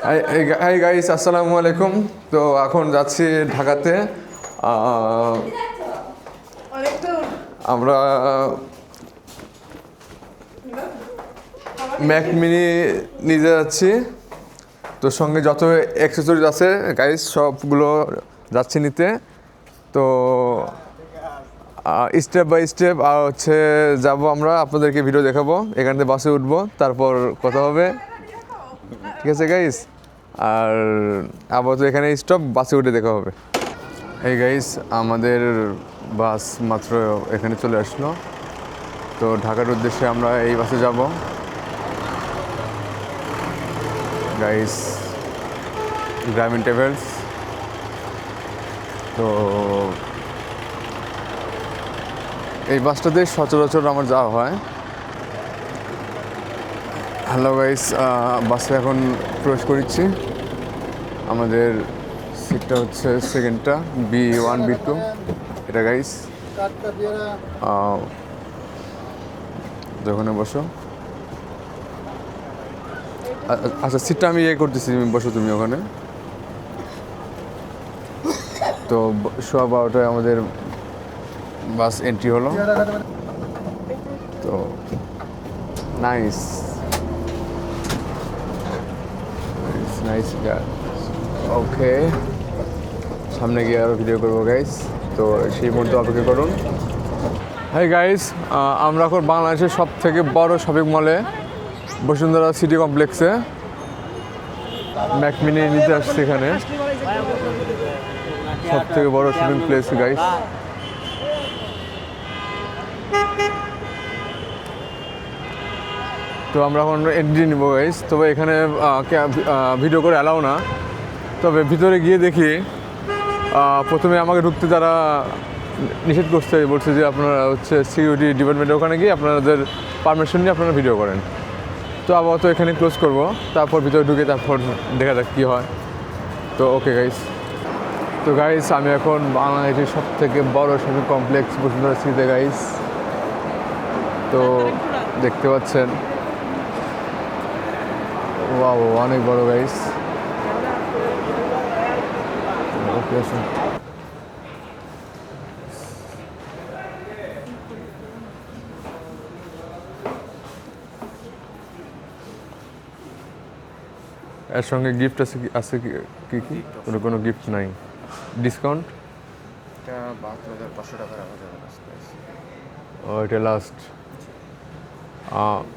Hi guys, আসসালামু আলাইকুম। তো এখন যাচ্ছি ঢাকাতে। আমরা ম্যাক মিনি নিতে যাচ্ছি। তো সঙ্গে যত অ্যাক্সেসরিজ আছে গাইস সবগুলো যাচ্ছি নিতে। তো স্টেপ বাই স্টেপ আর হচ্ছে যাব, আমরা আপনাদেরকে ভিডিও দেখাবো। এখান থেকে বাসে উঠবো, তারপর কথা হবে, ঠিক আছে গাইস? আর আপাতত এখানে স্টপ, বাসে উঠে দেখা হবে। এই গাইস, আমাদের বাস মাত্র এখানে চলে আসলো। তো ঢাকার উদ্দেশ্যে আমরা এই বাসে যাব গাইস, গ্রামীণ ট্রাভেলস। তো এই বাসটাতে সচরাচর আমার যাওয়া হয়। হ্যালো গাইস, বাসে এখন প্রবেশ করেছি। আমাদের সিটটা হচ্ছে সেকেন্ডটা, B1 B2 এটা গাইস। ওখানে বসো। আচ্ছা, সিটটা আমি করতেছি, বসো তুমি ওখানে। তো 12:15 আমাদের বাস এন্ট্রি হলো। তো নাইস নাইস। ওকে, সামনে গিয়ে আরও ভিডিও করবো গাইস। তো সেই মুহূর্তে অপেক্ষা করুন। হাই গাইস, আমরা এখন বাংলাদেশের সব থেকে বড় শপিং মলে বসুন্ধরা সিটি কমপ্লেক্সে ম্যাক মিনি নিতে আসছে। এখানে সব থেকে বড় শপিং প্লেস গাইস। তো আমরা এখন এন্ট্রি নিব গাইস। তবে এখানে ভিডিও করে অ্যালাউ না। তবে ভিতরে গিয়ে দেখি, প্রথমে আমাকে ঢুকতে তারা নিষেধ করছে, বলছে যে আপনারা হচ্ছে সিকিউরিটি ডিপার্টমেন্টের ওখানে গিয়ে আপনাদের পারমিশন নিয়ে আপনারা ভিডিও করেন। তো আপাতত এখানে ক্লোজ করব, তারপর ভিতরে ঢুকে তারপর দেখা যাক কী হয়। তো ওকে গাইস। তো গাইস, আমি এখন বাংলাদেশের সব থেকে বড় শপিং কমপ্লেক্স বসুন্ধরা সিটিতে গাইস। তো দেখতে পাচ্ছেন, ওয়াও, অনেক বড় গাইস। ওকে, আসুন। এর সঙ্গে গিফট আছে কি? আছে কি কি? কোনো গিফট নাই? ডিসকাউন্ট? এটা 72,500 টাকা রাখা যাবে। ও, এটা লাস্ট।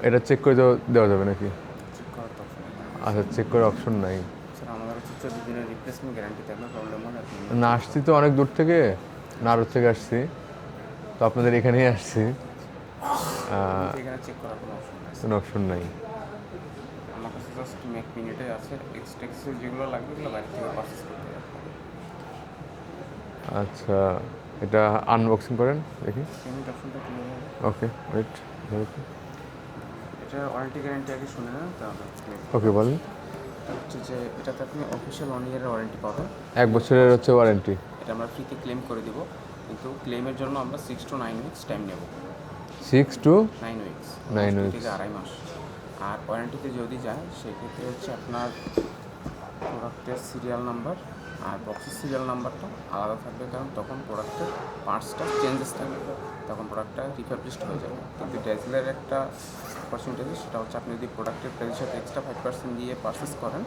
এটা চেক করে দেওয়া যাবে নাকি? চেক করার তো অপশন নেই। আচ্ছা, চেক করার অপশন নাই। স্যার, আমাদের হচ্ছে 14 দিনের রিপ্লেসমেন্ট গ্যারান্টি থাকবে। প্রবলেম হলে আপনি না, আসছি তো অনেক দূর থেকে, নাটোর থেকে আসছি, তো আপনাদের এখানেই আসছি। এখানে চেক করার কোনো অপশন নেই। কোনো অপশন নাই। আমার কাছে জাস্ট ম্যাক মিনিটাই আছে। এক্সট্রা যেগুলো লাগবে এগুলো বাইরে থেকে পারচেস করতে হবে। আচ্ছা, এটা আনবক্সিং করেন দেখি। পেমেন্ট অপশনটা ক্লিয়ার হবে। ওকে, ওয়েট। এটা ওয়ারেন্টি গ্যারান্টি আগে শুনে নেন, তাহলে ওকে, বলেন। হচ্ছে যে এটাতে আপনি অফিসিয়াল 1 ইয়ারের ওয়ারেন্টি পাবেন। 1 বছরের হচ্ছে ওয়ারেন্টি। এটা আমরা ফ্রিতে ক্লেম করে দিব, কিন্তু ক্লেমের জন্য আমরা 6 to 9 উইকস টাইম নেব। 6 to 9 উইকস, 9 2 উইকস। থেকে 2.5 মাস। আর ওয়ারেন্টিতে যদি যায় সেক্ষেত্রে হচ্ছে আপনার প্রোডাক্টের সিরিয়াল নাম্বার আর বক্সের সিরিয়াল নাম্বারটা আলাদা থাকবে, কারণ তখন প্রোডাক্টের পার্টসটা চেঞ্জেস থাকবে, তখন প্রোডাক্টটা রিফাবলিশড হয়ে যাবে। কিন্তু ডেজলের একটা অপরচুনিটি, সেটা হচ্ছে আপনি যদি প্রোডাক্টের প্রাইসের সাথে এক্সট্রা 5% দিয়ে পারচেস করেন,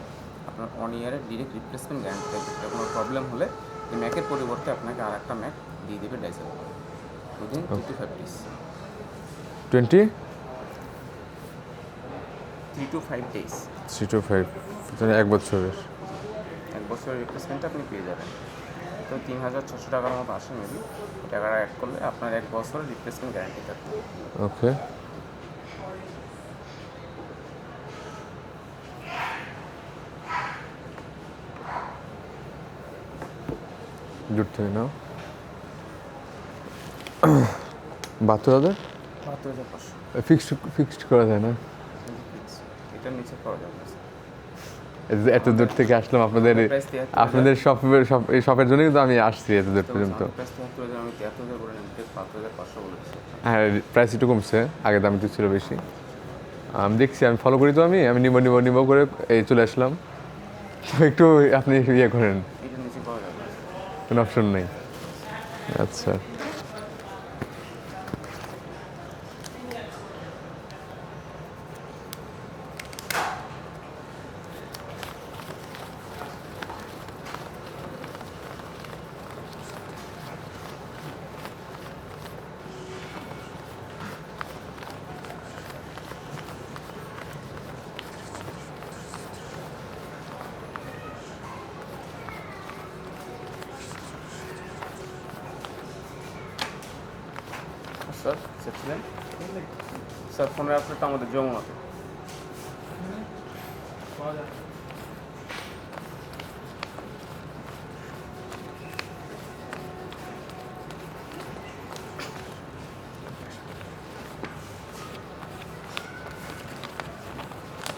আপনার 1 ইয়ারের ডিরেক্ট রিপ্লেসমেন্ট গ্যারান্টি থাকবে। এটা কোনো প্রবলেম হলে এই ম্যাকের পরিবর্তে আপনাকে আর একটা ম্যাক দিয়ে দেবে dazzle within 3 to 5 days। 20? 3 to 5 days। 3 to 5, 1 বছরের। 1 বছরের রিপ্লেসমেন্টটা আপনি পেয়ে যাবেন। তো 3,600 টাকার মতো আসে মেবি। টাকাটা অ্যাড করলে আপনার 1 বছরের রিপ্লেসমেন্ট গ্যারান্টি থাকবে। ওকে, দূর থেকে নাও। 72,000 72,500 ফিক্সড করা যায় না? এটার নিচে করা যাবে না। এত দূর থেকে আসলাম আপনাদের শপের জন্যই কিন্তু আমি আসছি এত দূর পর্যন্ত। আমি 73,000 করে নিতে 72,500 বলেছি। হ্যাঁ, প্রাইস একটু কমছে, আগে দাম একটু ছিল বেশি। আমি দেখছি, আমি ফলো করি তো, আমি নিব করে এই চলে আসলাম। তো একটু আপনি ইয়ে করেন, এটা নিচে পাওয়া যাবে। কোনো অপশন নেই। আচ্ছা, স্যার সেটছিলেন স্যার ফোনের আপনারটা আমাদের যমুনাতে।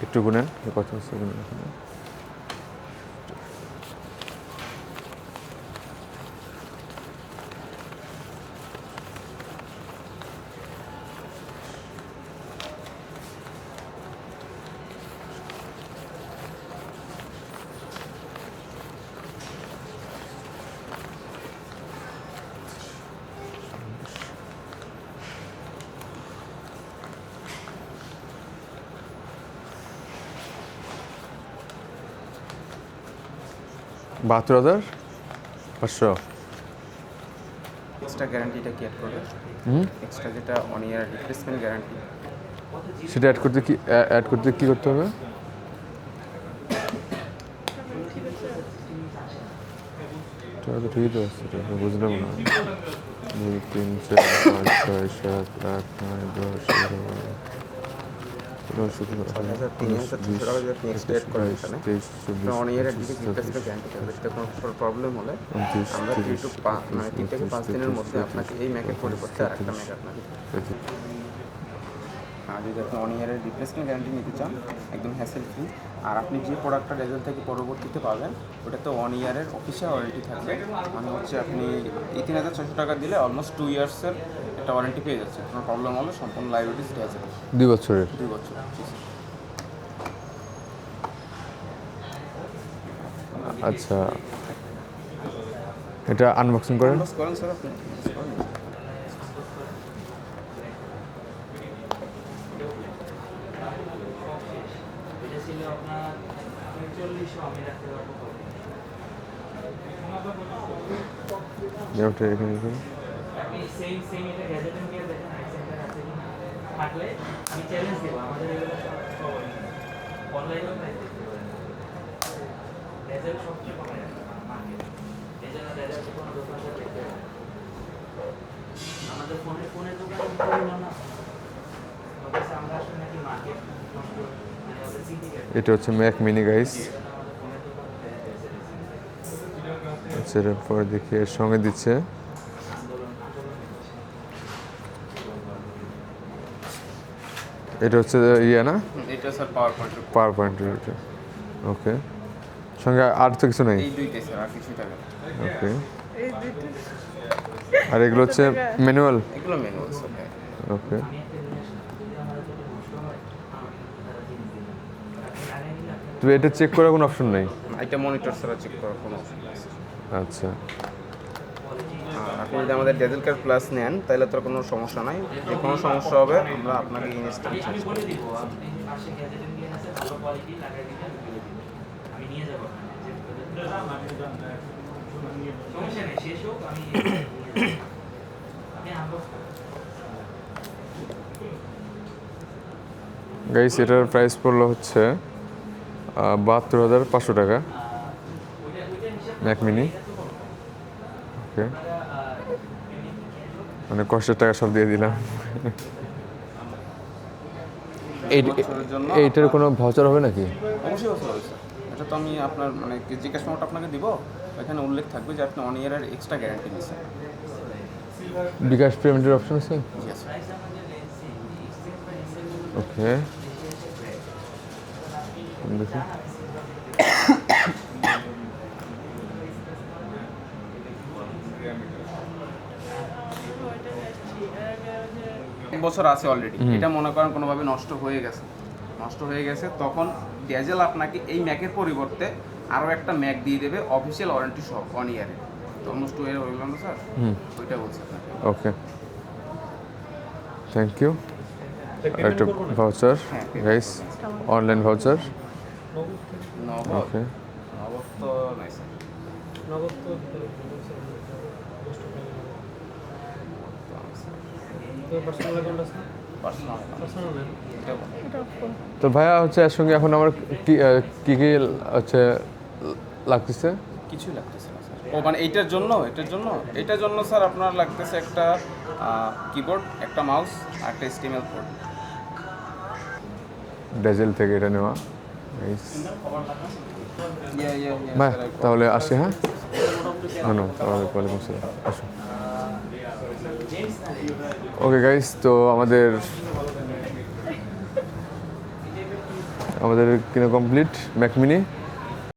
একটু গুনেন, কত হচ্ছে গুনেন এখানে। $72,500। এক্সট্রা গ্যারান্টিটা কি অ্যাড করবে? এক্সট্রা যেটা 1 ইয়ার রিপ্লেসমেন্ট গ্যারান্টি, সেটা অ্যাড করতে কি করতে হবে? এটা তো ঠিকই তো আছে, এটা তো বুঝলাম না। 2, 3, 4, 5, 6, 7, 8, 9, 10, 11, 12, 13, 14, 15, 3,300 টাকা যদি আপনি এক্সট্রা অ্যাড করেন এখানে 23, 24, 1 ইয়ারের 25, রিপ্লেসমেন্ট 26, গ্যারান্টি থাকবে। সেটা কোনো প্রবলেম হলে 29, আমরা 3 30, to 3 থেকে 5 দিনের মধ্যে আপনাকে এই ম্যাকের পরিবর্তে আর একটা ম্যাক আপনাকে দিতে হবে। আর যদি আপনি 1 ইয়ারের রিপ্লেসমেন্ট গ্যারান্টি নিতে চান একদম হ্যাসেল ফ্রি, আর আপনি যে প্রোডাক্টটা রেজাল্ট থেকে পরবর্তীতে পাবেন ওটাতে 1 ইয়ারের অফিসিয়াল ওয়ারেন্টি থাকবে। মানে হচ্ছে আপনি এই 3,600 টাকা দিলে অলমোস্ট 2 ইয়ার্সের একটা ওয়ারেন্টি পেয়ে যাচ্ছে। কোনো প্রবলেম হলে সম্পূর্ণ লাইবিলিটিস দেওয়া যাবে 2 বছরের। 2 বছর। আচ্ছা, এটা আনবক্সিং করেন। করেন স্যার আপনি করেন। যেটা এখানে দেখুন। আপনি সেম সেম এটা গ্যাজেটের নিয়ে দেখেন আই সেন্টার আছে কি না থাকলে আমি চ্যালেঞ্জ দেব আমাদের এগুলো সব অনলাইনেও প্রাইস দেখতে পারেন গ্যাজেট সবচেয়ে কম মার্কেট এই জন্য গ্যাজেট কোনো দোকানদার দেখতে পারেন আমাদের ফোনের দোকান করলো না অবশ্যই আমরা আসলে নাকি মার্কেট নষ্ট মানে ওদের সিন্ডিকেট এটা হচ্ছে ম্যাক মিনি গাইস। আমাদের ফোনের দোকান আচ্ছা, এরপর দেখি এর সঙ্গে দিচ্ছে এটা হচ্ছে ইয়ে না, এটা স্যার পাওয়ার পয়েন্ট পাওয়ার পয়েন্টের এটা। ওকে, সঙ্গে আর তো কিছু নেই। এই দুইটাই স্যার, আর কিছুই থাকে না। ওকে, আর এগুলো হচ্ছে ম্যানুয়াল। এগুলো ম্যানুয়াল স্যার। ওকে, তো এটা চেক করার কোনো অপশন নেই? এটা মনিটর ছাড়া চেক করার কোনো অপশন নেই। আচ্ছা, আর আপনি যদি আমাদের ডেজেল কেয়ার প্লাস নেন তাহলে তোর কোনো সমস্যা নাই। যে কোনো সমস্যা হবে আমরা আপনাকে ইনস্ট্যান্ট চেঞ্জ করে বলে দিব আপনি পাশে গ্যাজেটের নিয়ে আছে ভালো কোয়ালিটি লাগাই দিবেন আমি নিয়ে যাব সমস্যা নেই শেষ হোক আমি আনবক্স গাইস এটার প্রাইস পড়লো হচ্ছে 72,500 টাকা ম্যাক মিনি। ওকে, মানে কষ্টের টাকা সব দিয়ে দিলাম। বছরের জন্য এইটার কোনো ভাউচার হবে নাকি? অবশ্যই বছর হবে স্যার। এটা তো আমি আপনার মানে যে ক্যাশ মেমোটা আপনাকে দিব এখানে উল্লেখ থাকবে যে আপনি 1 ইয়ারের এক্সট্রা গ্যারান্টি নিচ্ছেন। বিকাশ পেমেন্টের অপশন আছে? জি আছে। ওকে, দেখি এক বছর আছে অলরেডি। এটা মনে করেন কোনোভাবে নষ্ট হয়ে গেছে তখন ডেজেল আপনাকে এই ম্যাকের পরিবর্তে আরও একটা ম্যাক দিয়ে দেবে অফিসিয়াল ওয়ারেন্টি সহ 1 ইয়ারের। অলমোস্ট 2 ইয়ার হয়ে গেল না স্যার? ওইটা বলছি আপনাকে। ওকে, থ্যাংক ইউ। একটা ভাউচার হ্যাঁ, গাইস, অনলাইন ভাউচার। নগদ ওকে, নগদ তো নাই স্যার। নগদ তো পার্সোনাল অ্যাকাউন্ট আছে না? পার্সোনাল পার্সোনাল না এটা বলো। তো ভাইয়া হচ্ছে এর সঙ্গে এখন আমার কি কি কি হচ্ছে লাগতেছে? কিছুই লাগতেছে না স্যার। ও মানে এইটার জন্য স্যার আপনার লাগতেছে একটা কিবোর্ড, একটা মাউস আর একটা HTML কোড। ডেজেল থেকে এটা নেওয়া। Nice. ভাই তাহলে আসি, হ্যাঁ, ধন্যবাদ। ওয়ালাইকুম আসসালাম, আসুন। ওকে গাইস, তো আমাদের কিনা কমপ্লিট ম্যাক মিনি।